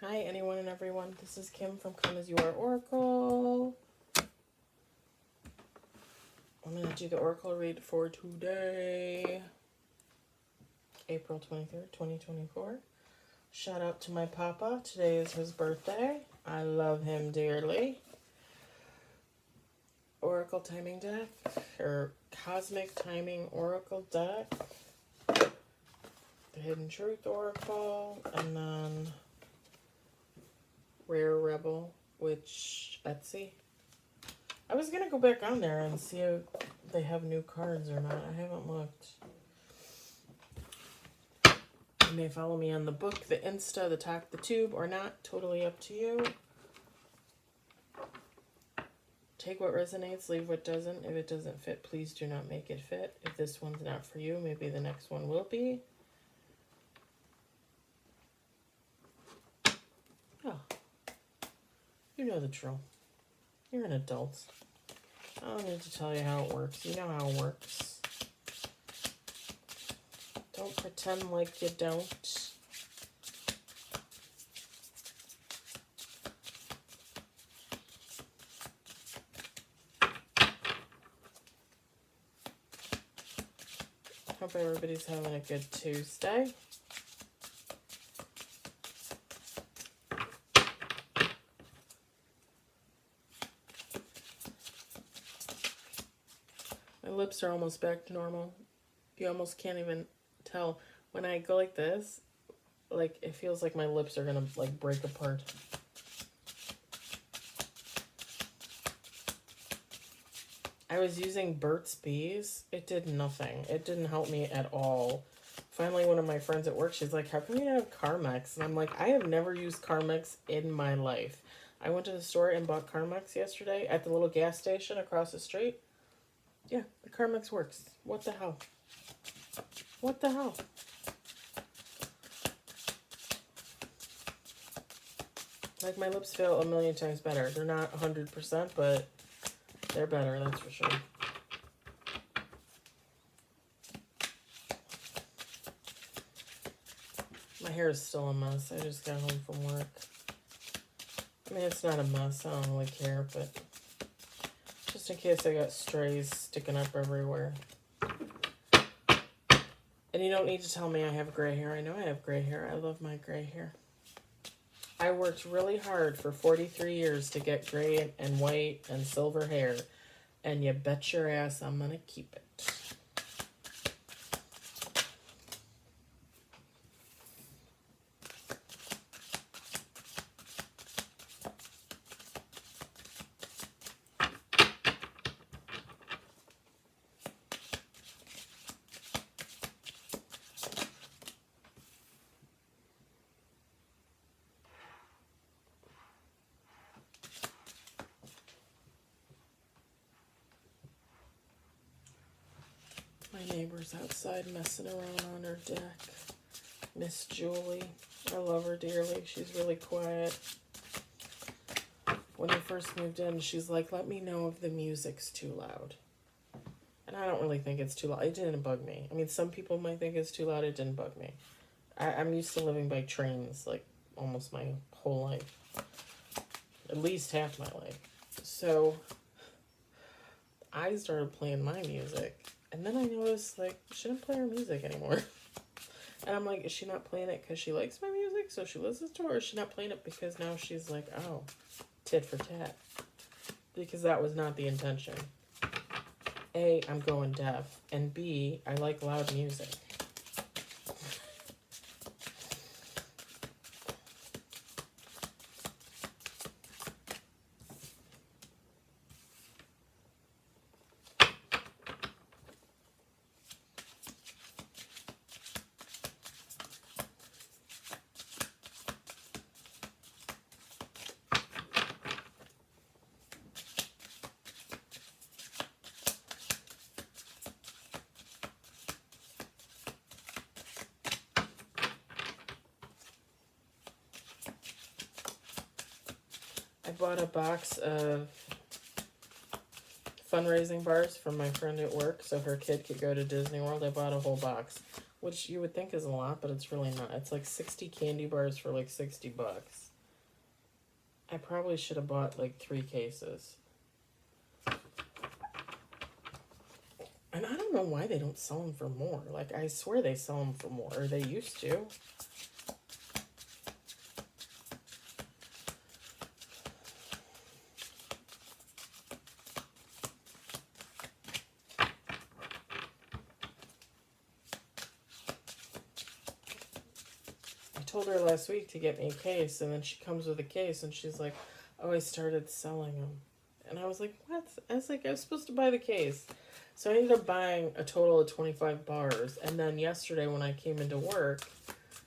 Hi, anyone and everyone. This is Kim from Come As You Are Oracle. I'm going to do the Oracle read for today, April 23rd, 2024. Shout out to my papa. Today is his birthday. I love him dearly. Oracle Timing deck, or Cosmic Timing Oracle deck. The Hidden Truth Oracle, and then Rare Rebel, which Etsy. I was going to go back on there and see if they have new cards or not. I haven't looked. You may follow me on the book, the Insta, the Talk, the Tube, or not. Totally up to you. Take what resonates, leave what doesn't. If it doesn't fit, please do not make it fit. If this one's not for you, maybe the next one will be. Oh, you know the drill. You're an adult. I don't need to tell you how it works. You know how it works. Don't pretend like you don't. Hope everybody's having a good Tuesday. My lips are almost back to normal. You almost can't even tell. When I go like this, like it feels like my lips are gonna like break apart. I was using Burt's Bees. It did nothing. It didn't help me at all. Finally, one of my friends at work, she's like, how come you have Carmex? And I'm like, I have never used Carmex in my life. I went to the store and bought Carmex yesterday at the little gas station across the street. Yeah, the Carmex works. What the hell? What the hell? Like, my lips feel a million times better. They're not 100%, but they're better, that's for sure. My hair is still a mess. I just got home from work. I mean, it's not a mess. I don't really care, but just in case I got strays sticking up everywhere. And you don't need to tell me I have gray hair. I know I have gray hair. I love my gray hair. I worked really hard for 43 years to get gray and white and silver hair. And you bet your ass I'm going to keep it. My neighbor's outside messing around on her deck. Miss Julie. I love her dearly. She's really quiet. When I first moved in, she's like, let me know if the music's too loud. And I don't really think it's too loud. It didn't bug me. I mean, some people might think it's too loud. It didn't bug me. I'm used to living by trains, like, almost my whole life. At least half my life. So, I started playing my music. And then I noticed, like, she didn't play her music anymore. And I'm like, is she not playing it because she likes my music, so she listens to it? Or is she not playing it because now she's like, oh, tit for tat? Because that was not the intention. A, I'm going deaf. And B, I like loud music. I bought a box of fundraising bars for my friend at work so her kid could go to Disney World. I bought a whole box, which you would think is a lot, but it's really not. It's like 60 candy bars for like $60. I probably should have bought like 3 cases. And I don't know why they don't sell them for more. Like, I swear they sell them for more. Or they used to. I told her last week to get me a case, and then she comes with a case, and she's like, oh, I started selling them. And I was like, what? I was like, I was supposed to buy the case. So I ended up buying a total of 25 bars. And then yesterday when I came into work,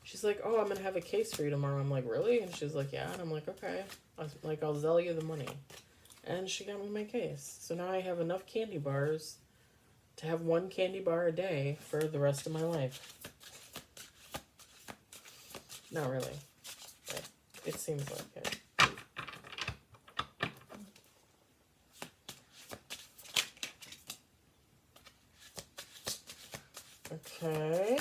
she's like, oh, I'm going to have a case for you tomorrow. I'm like, really? And she's like, yeah. And I'm like, okay. I was like, I'll sell you the money. And she got me my case. So now I have enough candy bars to have 1 candy bar a day for the rest of my life. Not really. But it seems like it. Okay.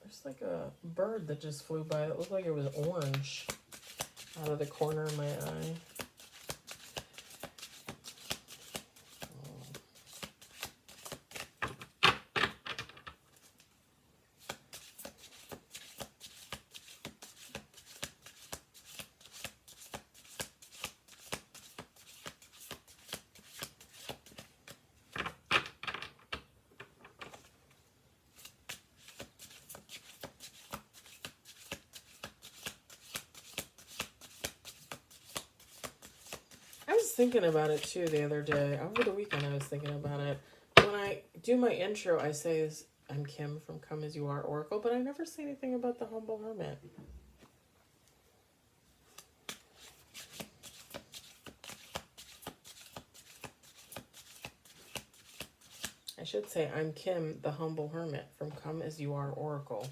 There's like a bird that just flew by. It looked like it was orange out of the corner of my eye. I was thinking about it too the other day. Over the weekend, I was thinking about it. When I do my intro, I say, I'm Kim from Come As You Are Oracle, but I never say anything about the Humble Hermit. I should say, I'm Kim, the Humble Hermit from Come As You Are Oracle.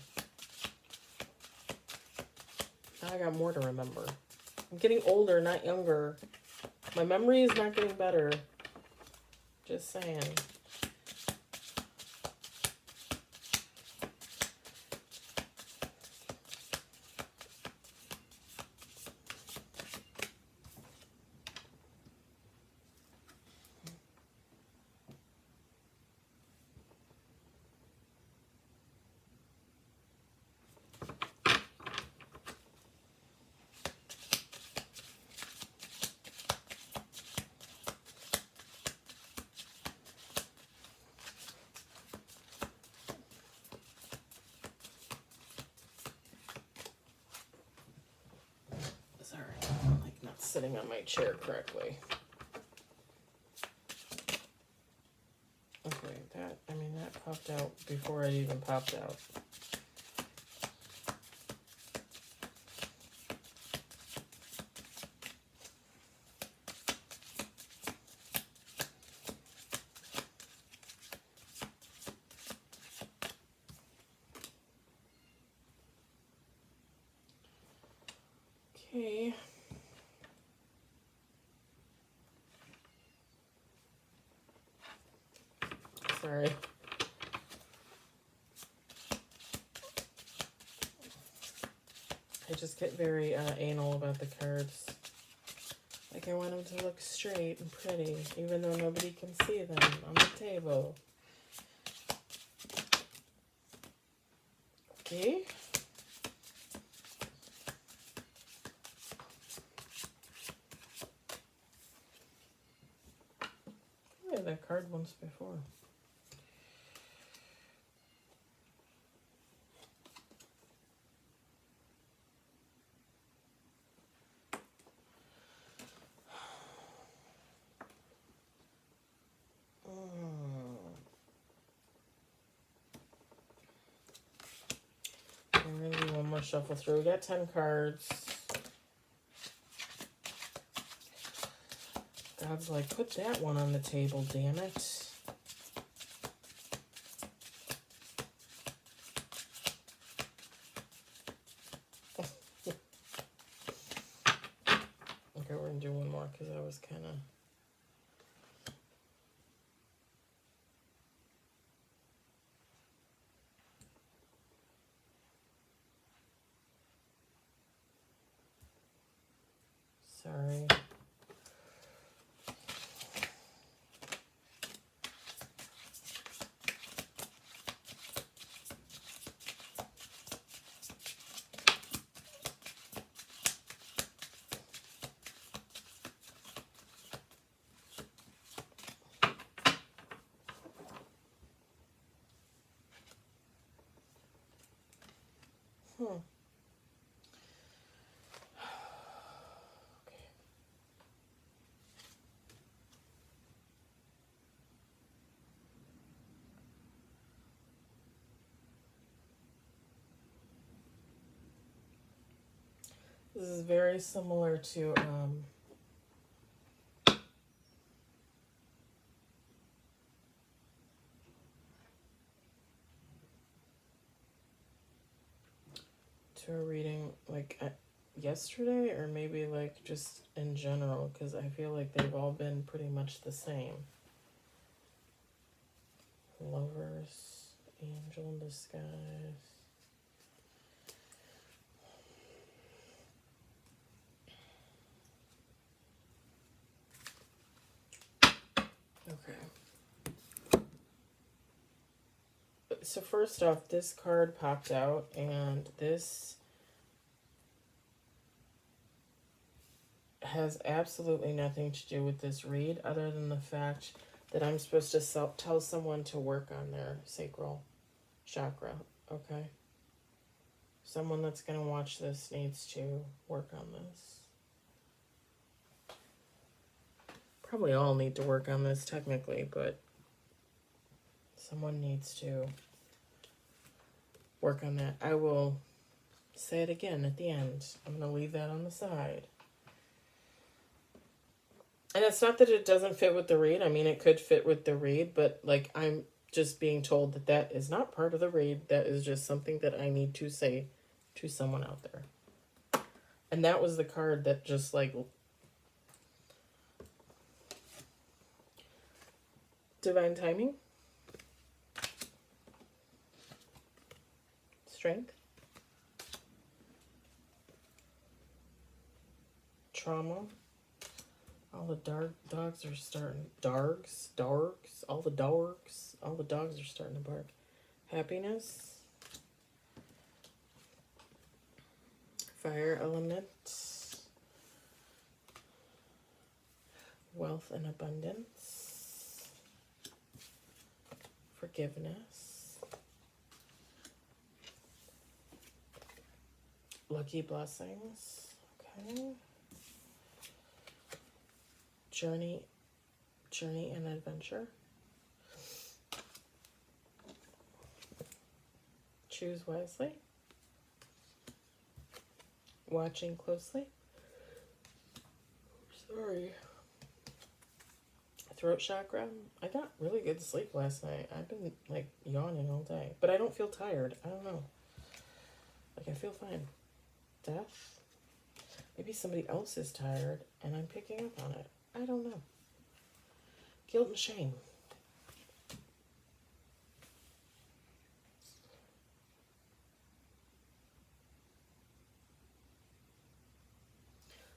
Now I got more to remember. I'm getting older, not younger. My memory is not getting better. Just saying. Sorry, I'm like not sitting on my chair correctly. Okay, that popped out before it even popped out. Okay. Sorry. I just get very anal about the cards. Like, I want them to look straight and pretty, even though nobody can see them on the table. Okay. I had that card once before. I'm going to do one more shuffle through. We got 10 cards. God's like, put that one on the table, damn it. Okay, we're going to do one more because I was kind of... Okay. This is very similar to a reading like yesterday, or maybe like just in general, because I feel like they've all been pretty much the same. Lovers, angel in disguise. Okay. So first off, this card popped out, and this has absolutely nothing to do with this read, other than the fact that I'm supposed to tell someone to work on their sacral chakra, okay? Someone that's going to watch this needs to work on this. Probably all need to work on this technically, but someone needs to work on that. I will say it again at the end. I'm going to leave that on the side. And it's not that it doesn't fit with the read. I mean, it could fit with the read, but like I'm just being told that that is not part of the read. That is just something that I need to say to someone out there. And that was the card that just like divine timing, strength, trauma. All the dogs are starting. Dogs, all the dogs are starting to bark. Happiness, fire element, wealth and abundance, forgiveness, lucky blessings. Okay. Journey and adventure. Choose wisely. Watching closely. Sorry. Throat chakra. I got really good sleep last night. I've been like yawning all day, but I don't feel tired. I don't know. Like I feel fine. Death. Maybe somebody else is tired and I'm picking up on it. I don't know. Guilt and shame.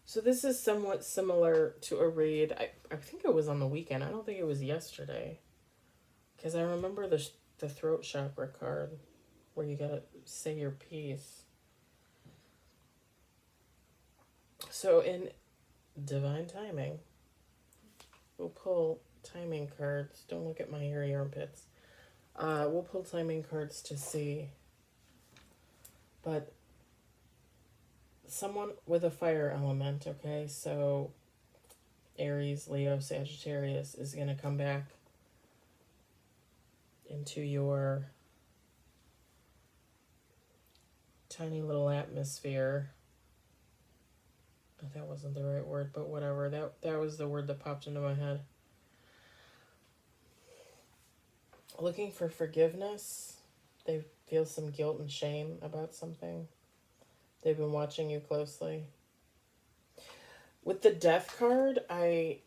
So this is somewhat similar to a read. I think it was on the weekend. I don't think it was yesterday. Because I remember the throat chakra card where you gotta say your piece. So in divine timing, we'll pull timing cards. Don't look at my hairy armpits. We'll pull timing cards to see. But someone with a fire element, okay? So Aries, Leo, Sagittarius is going to come back into your tiny little atmosphere. That wasn't the right word, but whatever. That was the word that popped into my head. Looking for forgiveness. They feel some guilt and shame about something. They've been watching you closely. With the death card, I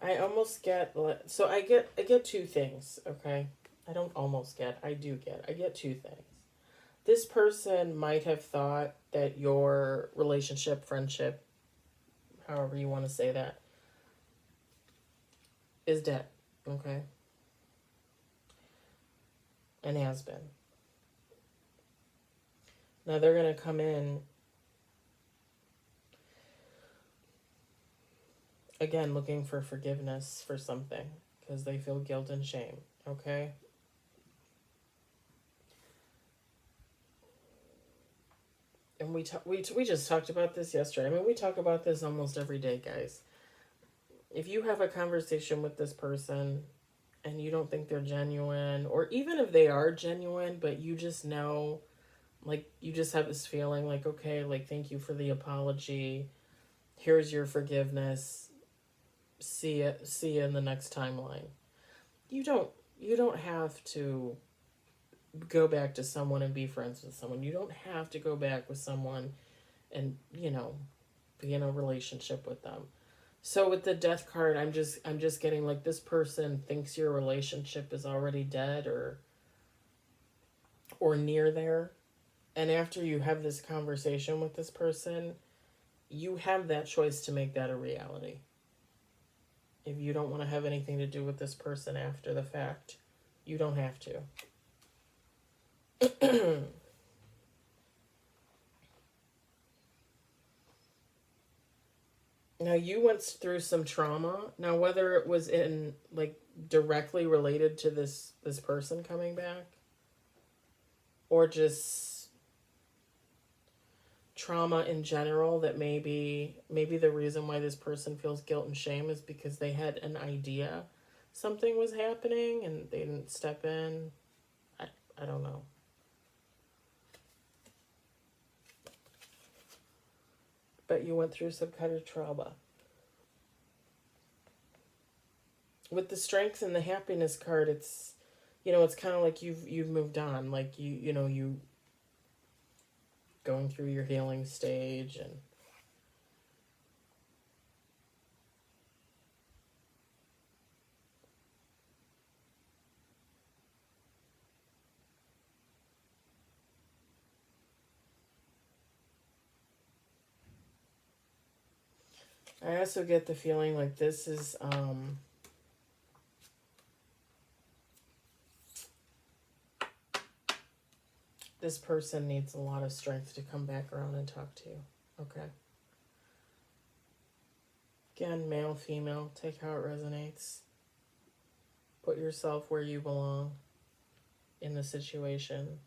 almost get, so I get two things, okay? I don't almost get, I do get. I get two things. This person might have thought that your relationship, friendship, however you want to say that, is dead, okay? And has been. Now they're going to come in, again, looking for forgiveness for something, because they feel guilt and shame. Okay? And we just talked about this yesterday. I mean, we talk about this almost every day, guys. If you have a conversation with this person and you don't think they're genuine, or even if they are genuine, but you just know, like, you just have this feeling like, okay, like, thank you for the apology. Here's your forgiveness. See you in the next timeline. You don't you don't have to go back to someone and be friends with someone. You don't have to go back with someone and, be in a relationship with them. So with the death card, I'm just getting like this person thinks your relationship is already dead or near there. And after you have this conversation with this person, you have that choice to make that a reality. If you don't want to have anything to do with this person after the fact, you don't have to. Now you went through some trauma. Now whether it was in like directly related to this person coming back or just trauma in general, that maybe the reason why this person feels guilt and shame is because they had an idea something was happening and they didn't step in. I don't know. But you went through some kind of trauma. With the strength and the happiness card, it's kind of like you've moved on, like you going through your healing stage. And I also get the feeling like this person needs a lot of strength to come back around and talk to you. Okay. Again, male, female, take how it resonates. Put yourself where you belong in the situation.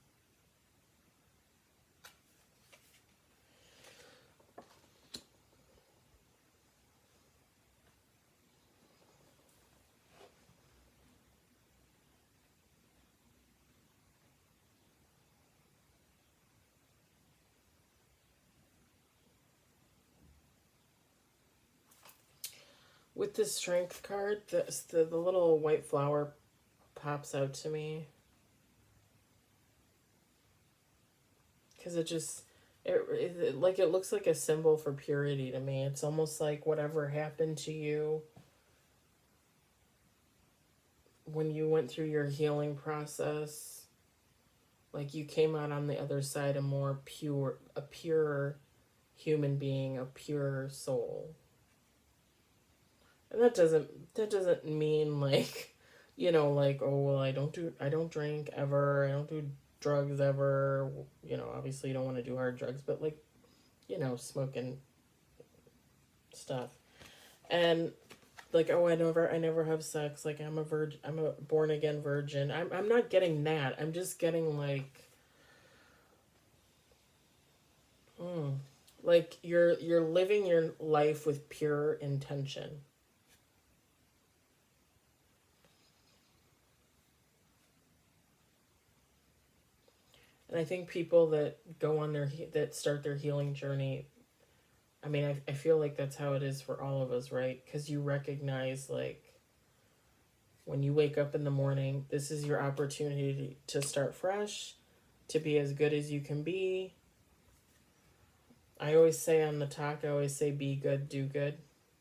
With the strength card, the little white flower pops out to me. Because it looks like a symbol for purity to me. It's almost like whatever happened to you when you went through your healing process, like you came out on the other side a pure human being, a pure soul. And that doesn't mean like, like, oh well, I don't drink ever, I don't do drugs ever. Obviously you don't want to do hard drugs, but like, smoking stuff. And like, oh, I never have sex, like I'm a virgin, I'm a born again virgin. I'm not getting that. I'm just getting like you're living your life with pure intention. And I think people that that start their healing journey, I mean, I feel like that's how it is for all of us, right? Because you recognize, like, when you wake up in the morning, this is your opportunity to start fresh, to be as good as you can be. I always say on the talk, I always say, be good, do good,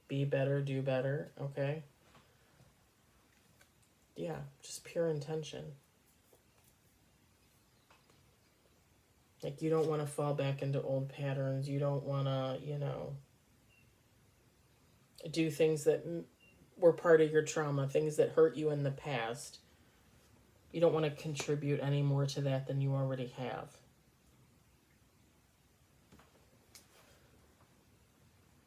be better, do better, okay? Yeah, just pure intention. Like, you don't want to fall back into old patterns. You don't want to, do things that were part of your trauma, things that hurt you in the past. You don't want to contribute any more to that than you already have.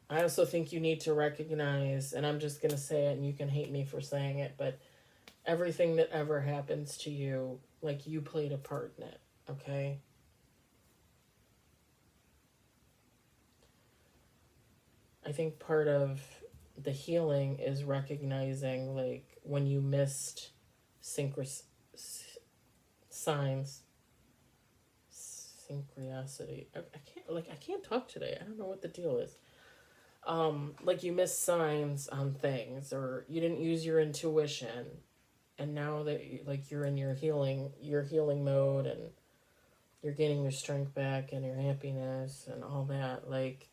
I also think you need to recognize, and I'm just going to say it and you can hate me for saying it, but Everything that ever happens to you, like you played a part in it, okay? I think part of the healing is recognizing, like, when you missed synchros- signs, synchronicity. I can't talk today. I don't know what the deal is. Like you missed signs on things, or you didn't use your intuition, and now that like you're in your healing mode, and you're gaining your strength back and your happiness and all that, like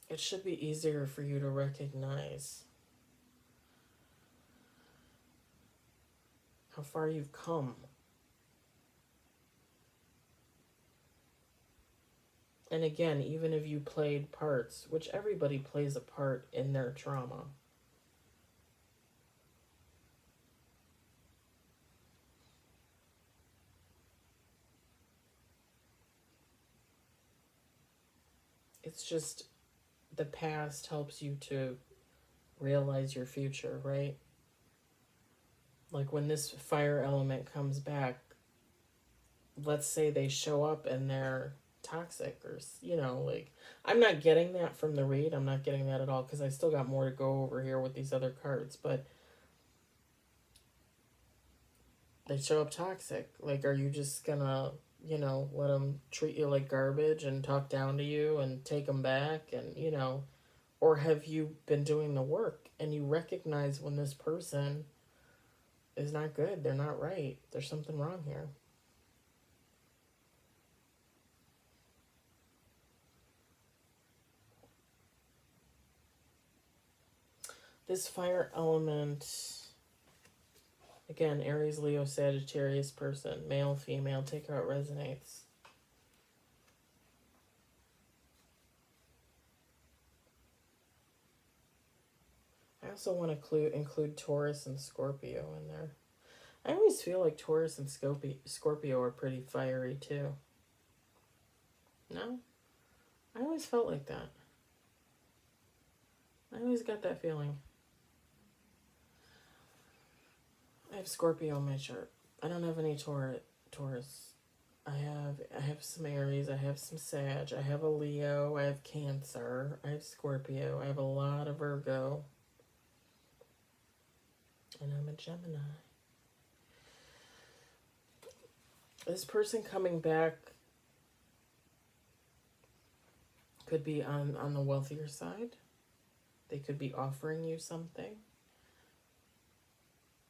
it should be easier for you to recognize how far you've come. And again, even if you played parts, which everybody plays a part in their trauma, it's just the past helps you to realize your future, right? Like when this fire element comes back, let's say they show up and they're toxic, or like, I'm not getting that from the read. I'm not getting that at all, because I still got more to go over here with these other cards. But they show up toxic, like, are you just gonna let them treat you like garbage and talk down to you and take them back, and or have you been doing the work and you recognize when this person is not good, they're not right, there's something wrong here? This fire element, again, Aries, Leo, Sagittarius person, male, female, take how it resonates. I also want to include Taurus and Scorpio in there. I always feel like Taurus and Scorpio are pretty fiery too. No? I always felt like that. I always got that feeling. I have Scorpio on my chart. I don't have any Taurus. I have some Aries, I have some Sag, I have a Leo, I have Cancer, I have Scorpio, I have a lot of Virgo, and I'm a Gemini. This person coming back could be on the wealthier side. They could be offering you something.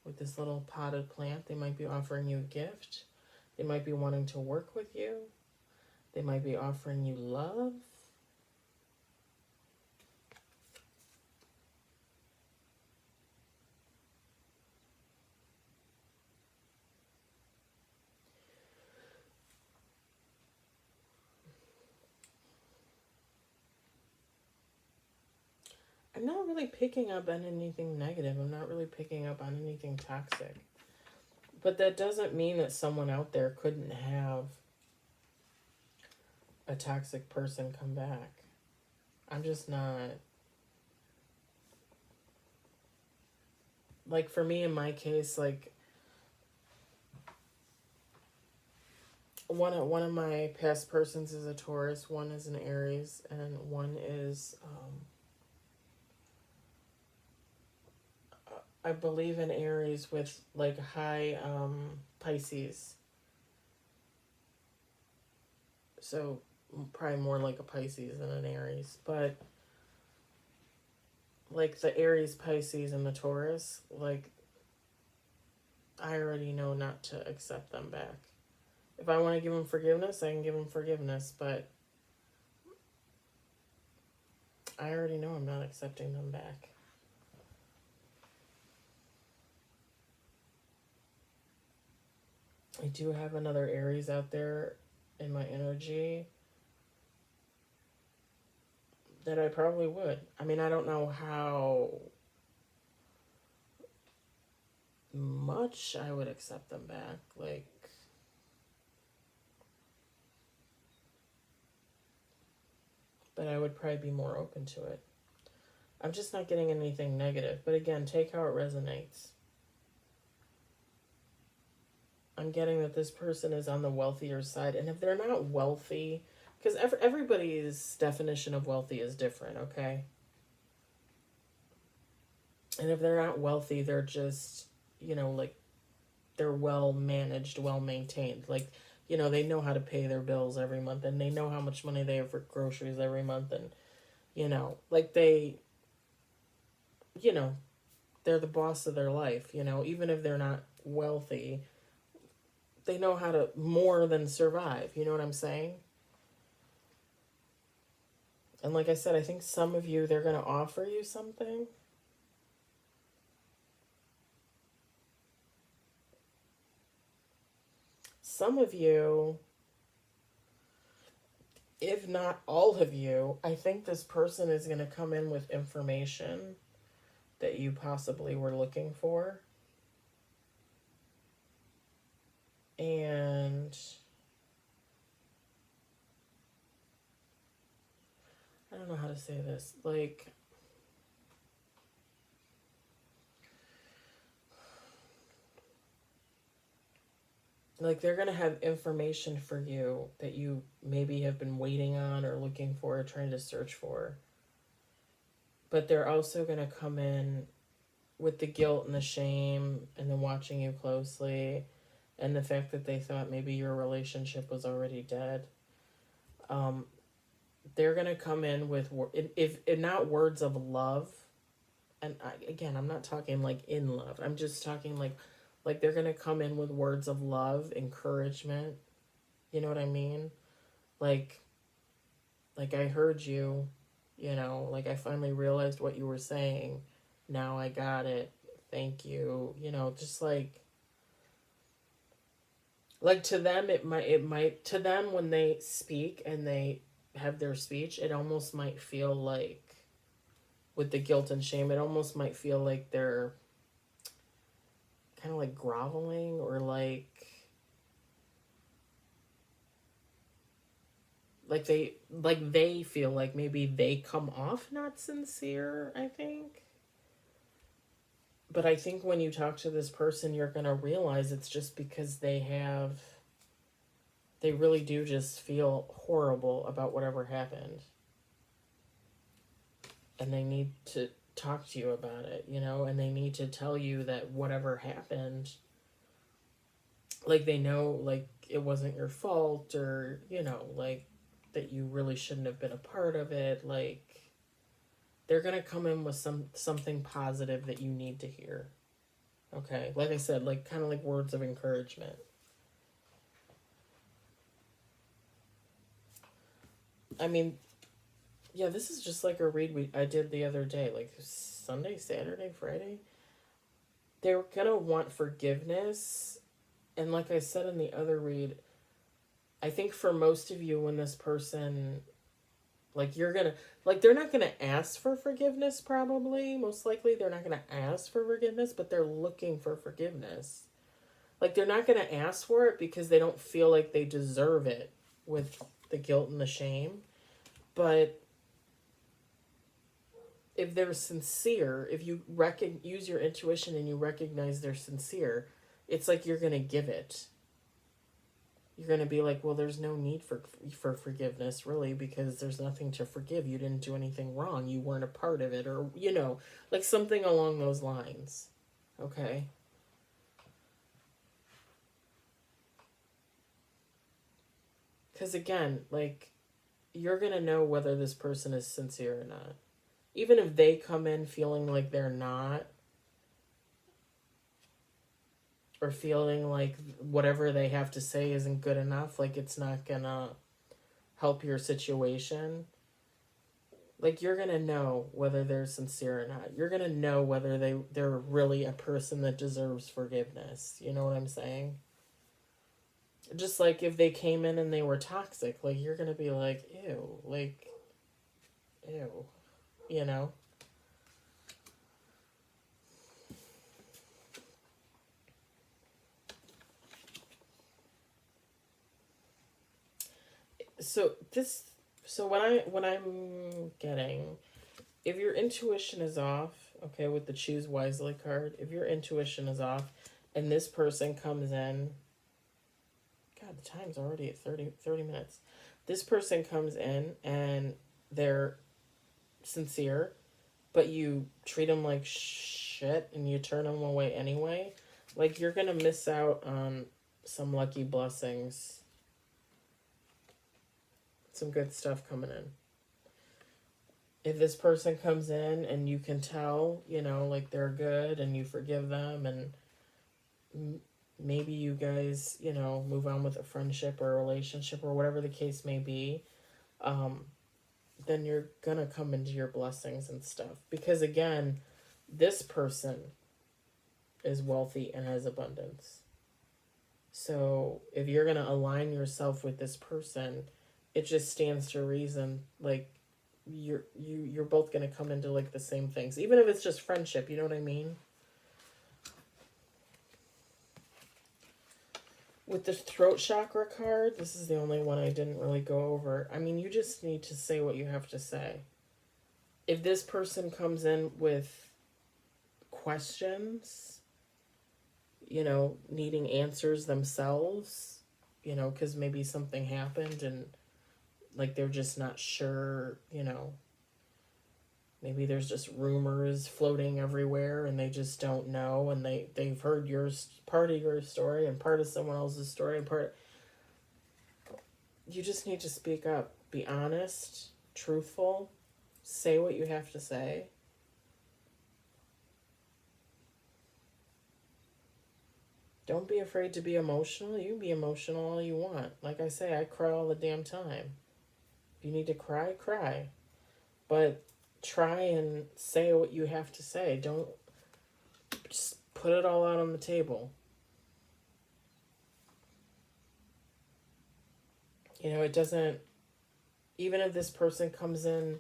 With this little potted plant, they might be offering you a gift. They might be wanting to work with you. They might be offering you love. I'm not really picking up on anything negative. I'm not really picking up on anything toxic. But that doesn't mean that someone out there couldn't have a toxic person come back. I'm just not. Like, for me, in my case, like, one of my past persons is a Taurus, one is an Aries, and one is, I believe, an Aries with, like, high Pisces. So, probably more like a Pisces than an Aries. But, like, the Aries, Pisces, and the Taurus, like, I already know not to accept them back. If I want to give them forgiveness, I can give them forgiveness, but I already know I'm not accepting them back. I do have another Aries out there in my energy that I probably would. I mean, I don't know how much I would accept them back. Like, but I would probably be more open to it. I'm just not getting anything negative. But again, take how it resonates. I'm getting that this person is on the wealthier side. And if they're not wealthy, because everybody's definition of wealthy is different, okay? And if they're not wealthy, they're just, like, they're well managed, well maintained. Like, they know how to pay their bills every month, and they know how much money they have for groceries every month. And, like you know, they're the boss of their life, even if they're not wealthy, they know how to more than survive. You know what I'm saying? And like I said, I think some of you, they're going to offer you something. Some of you, if not all of you, I think this person is going to come in with information that you possibly were looking for. And I don't know how to say this. Like they're going to have information for you that you maybe have been waiting on or looking for or trying to search for. But they're also going to come in with the guilt and the shame and then watching you closely and the fact that they thought maybe your relationship was already dead. They're going to come in with, if not words of love, and again, I'm not talking like in love. I'm just talking like they're going to come in with words of love, encouragement. You know what I mean? Like I heard you, like I finally realized what you were saying. Now I got it. Thank you. Just like to them it might to them when they speak and they have their speech, it almost might feel like with the guilt and shame, it almost might feel like they're kind of like groveling or like they feel like maybe they come off not sincere, I think. But I think when you talk to this person, you're going to realize it's just because they really do just feel horrible about whatever happened. And they need to talk to you about it, and they need to tell you that whatever happened, like they know, like it wasn't your fault, or, like that you really shouldn't have been a part of it. Like they're going to come in with something positive that you need to hear. Okay? Like I said, like kind of like words of encouragement. I mean, yeah, this is just like a read I did the other day, like Sunday, Saturday, Friday. They're going to want forgiveness. And like I said in the other read, I think for most of you, when this person, like you're going to, like they're not going to ask for forgiveness probably. Most likely they're not going to ask for forgiveness, but they're looking for forgiveness. Like they're not going to ask for it because they don't feel like they deserve it with the guilt and the shame. But if they're sincere, if you use your intuition and you recognize they're sincere, it's like you're going to give it. You're going to be like, well, there's no need for forgiveness, really, because there's nothing to forgive. You didn't do anything wrong. You weren't a part of it, or, like something along those lines. Okay? Because, again, like, you're going to know whether this person is sincere or not. Even if they come in feeling like they're not, or feeling like whatever they have to say isn't good enough, like it's not gonna help your situation, like you're gonna know whether they're sincere or not. You're gonna know whether they're really a person that deserves forgiveness. You know what I'm saying? Just like if they came in and they were toxic, like you're gonna be like, ew, like, ew, you know? So what I'm getting if your intuition is off, okay, with the choose wisely card, if your intuition is off and this person comes in, God, the time's already at 30 minutes. This person comes in and they're sincere, but you treat them like shit and you turn them away anyway, like you're going to miss out on some lucky blessings, some good stuff coming in. If this person comes in and you can tell, you know, like they're good and you forgive them and maybe you guys, you know, move on with a friendship or a relationship or whatever the case may be, then you're gonna come into your blessings and stuff. Because again, this person is wealthy and has abundance. So if you're gonna align yourself with this person, it just stands to reason, like you're both gonna come into like the same things, even if it's just friendship. You know what I mean? With the throat chakra card, this is the only one I didn't really go over. I mean, you just need to say what you have to say. If this person comes in with questions, you know, needing answers themselves, you know, because maybe something happened and like they're just not sure, you know, maybe there's just rumors floating everywhere and they just don't know, and they've heard part of your story and part of someone else's story and part. You just need to speak up, be honest, truthful, say what you have to say. Don't be afraid to be emotional. You can be emotional all you want. Like I say, I cry all the damn time. If you need to cry, cry. But try and say what you have to say. Don't just put it all out on the table. You know, it doesn't, even if this person comes in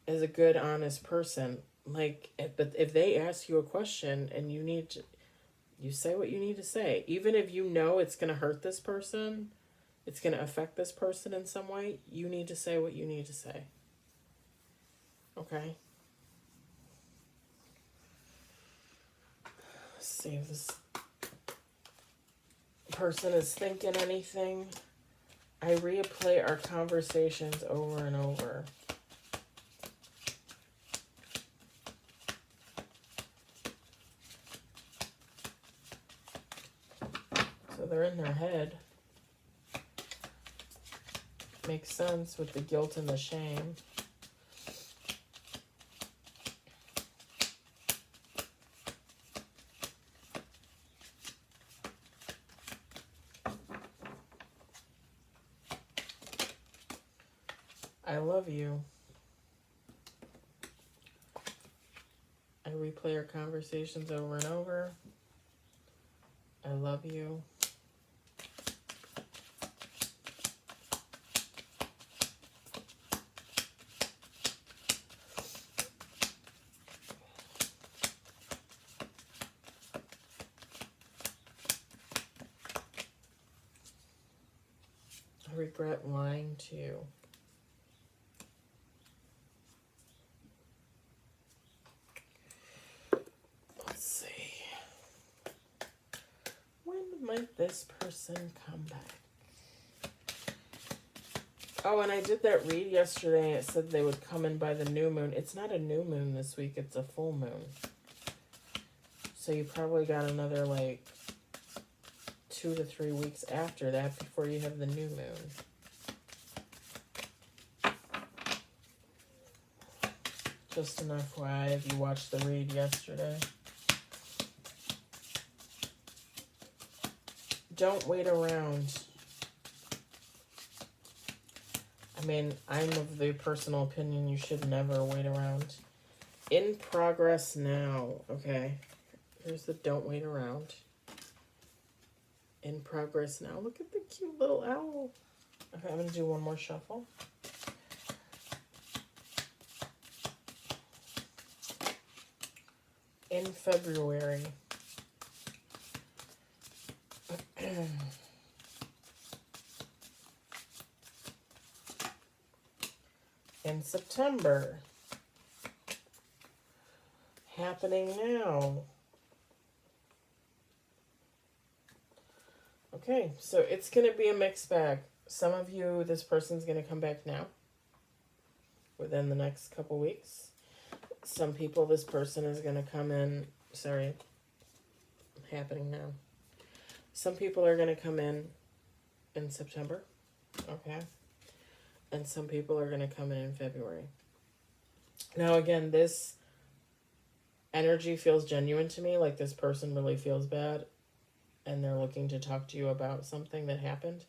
as a good, honest person, like, but if they ask you a question and you say what you need to say, even if you know it's going to hurt this person, it's going to affect this person in some way, you need to say what you need to say. Okay? Let's see if this person is thinking anything. I replay our conversations over and over. So they're in their head. Makes sense with the guilt and the shame. I love you. I replay our conversations over and over. I love you. I regret lying to you. Let's see. When might this person come back? Oh, and I did that read yesterday. It said they would come in by the new moon. It's not a new moon this week. It's a full moon. So you probably got another, like, 2 to 3 weeks after that before you have the new moon. Just an FYI if you watched the read yesterday. Don't wait around. I mean, I'm of the personal opinion you should never wait around. In progress now. Okay. Here's the don't wait around. In progress now. Look at the cute little owl. Okay, I'm going to do one more shuffle. In February. in September. Happening now. Okay, so it's going to be a mixed bag. Some of you, this person's going to come back now, within the next couple weeks. Some people, this person is going to come in, sorry, happening now. Some people are going to come in September, okay? And some people are going to come in February. Now, again, this energy feels genuine to me, like this person really feels bad and they're looking to talk to you about something that happened.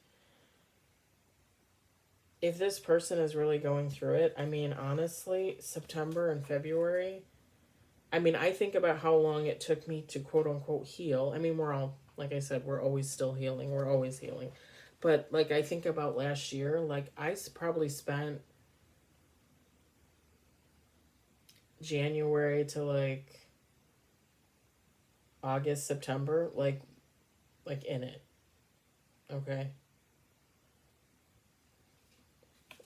If this person is really going through it, I mean, honestly, September and February, I mean, I think about how long it took me to quote unquote heal. I mean, we're all, like I said, we're always still healing. We're always healing. But like, I think about last year, like I probably spent January to like August, September, like in it. Okay.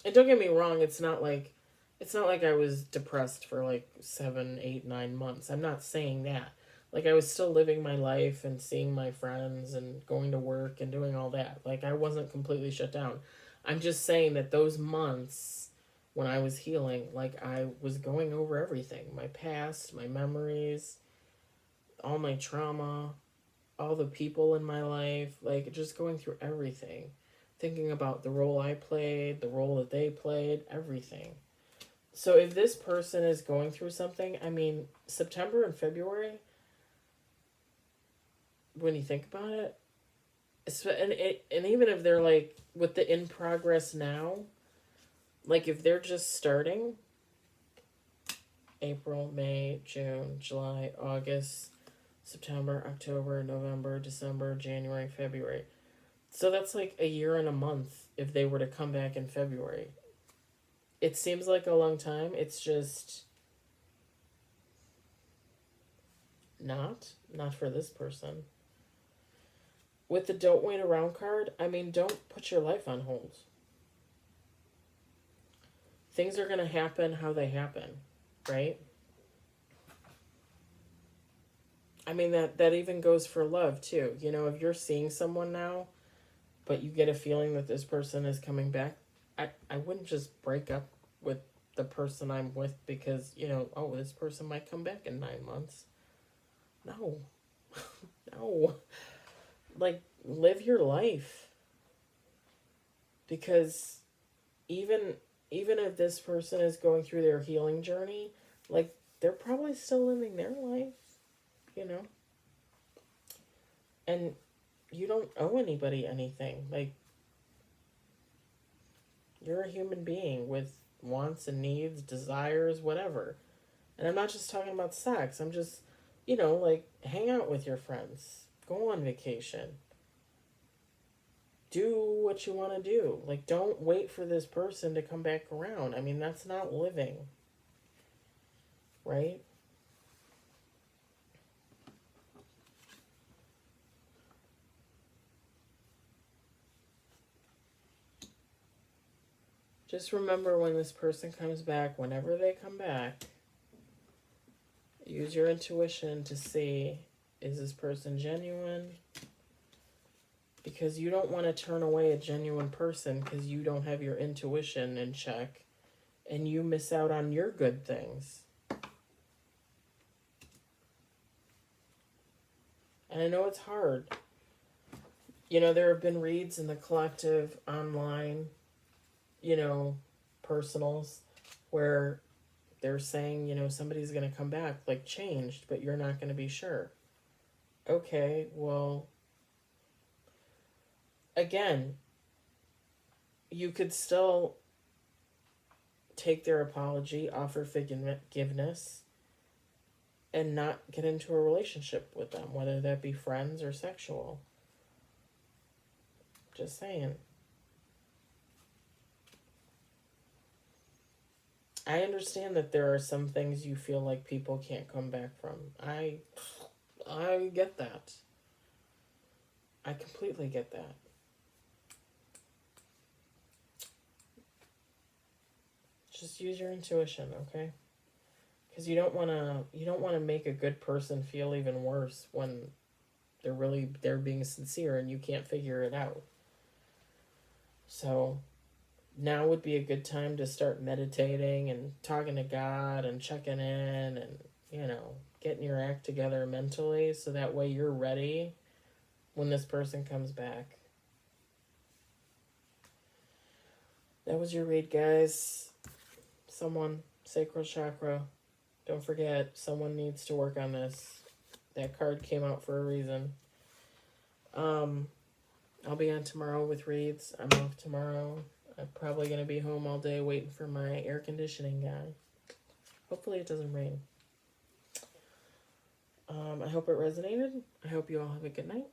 And don't get me wrong, it's not like I was depressed for like 7, 8, 9 months. I'm not saying that. Like I was still living my life and seeing my friends and going to work and doing all that. Like I wasn't completely shut down. I'm just saying that those months when I was healing, like I was going over everything. My past, my memories, all my trauma, all the people in my life, like just going through everything. Thinking about the role I played, the role that they played, everything. So if this person is going through something, I mean, September and February, when you think about it, and even if they're like with the in progress now, like if they're just starting, April, May, June, July, August, September, October, November, December, January, February. So that's like a year and a month if they were to come back in February. It seems like a long time. It's just not for this person. With the don't wait around card, I mean, don't put your life on hold. Things are going to happen how they happen, right? I mean, that even goes for love, too. You know, if you're seeing someone now, but you get a feeling that this person is coming back, I wouldn't just break up with the person I'm with because, you know, oh, this person might come back in 9 months. No. No. Like, live your life. Because even if this person is going through their healing journey, like, they're probably still living their life, you know? And you don't owe anybody anything. Like, you're a human being with wants and needs, desires, whatever. And I'm not just talking about sex. I'm just, you know, like, hang out with your friends. Go on vacation. Do what you want to do. Like, don't wait for this person to come back around. I mean, that's not living. Right? Just remember when this person comes back, whenever they come back, use your intuition to see, is this person genuine? Because you don't want to turn away a genuine person because you don't have your intuition in check and you miss out on your good things. And I know it's hard. You know, there have been reads in the collective online, you know, personals where they're saying, you know, somebody's going to come back, like changed, but you're not going to be sure. Okay, well, again, you could still take their apology, offer forgiveness, and not get into a relationship with them, whether that be friends or sexual. Just saying. I understand that there are some things you feel like people can't come back from. I get that. I completely get that. Just use your intuition, okay? Because you don't want to make a good person feel even worse when they're being sincere and you can't figure it out. So now would be a good time to start meditating and talking to God and checking in and, getting your act together mentally so that way you're ready when this person comes back. That was your read, guys. Someone, sacral chakra. Don't forget, someone needs to work on this. That card came out for a reason. I'll be on tomorrow with reads. I'm off tomorrow. I'm probably going to be home all day waiting for my air conditioning guy. Hopefully it doesn't rain. I hope it resonated. I hope you all have a good night.